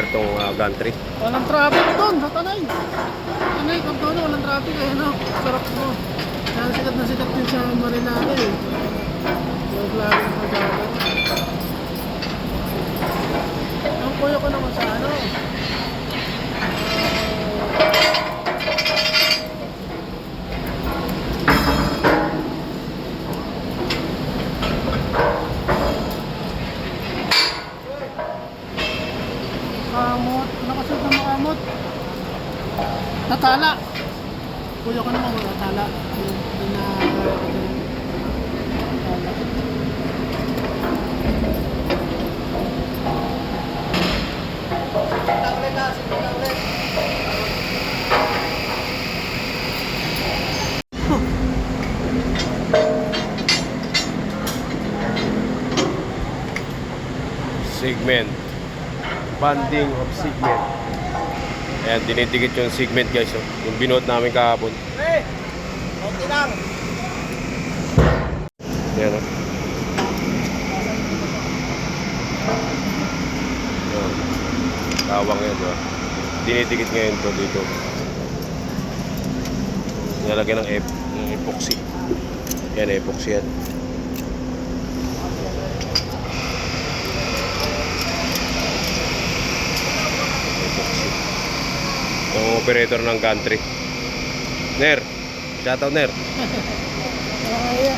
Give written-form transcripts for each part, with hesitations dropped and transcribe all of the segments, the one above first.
operator tong gantry. Walang traffic doon, sa Tanay. Tanay, kung doon, walang traffic eh, no? Sarap mo. Kaya sikat na sikat din sa Marinada eh. Huwag lagi na pagkakas. Ang kuya ko naman sa ano. Kamot, nakasunod na makamot. Tatala. Kuya ko naman wala tala. Yung na Segment. Banding of segment. Ayan, dinidikit yung segment guys. Oh. Yung binuot namin kahapon. okay lang. Ayan oh. Ayan. Tawang yan oh. Dinidikit ngayon to dito. Nilalagyan ng epoxy. Yan, epoxy yan. Yung operator ng gantry. Ner, shoutout Ner. Kaya,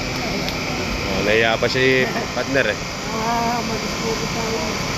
Naiya pa si partner eh. mag-scope tayo.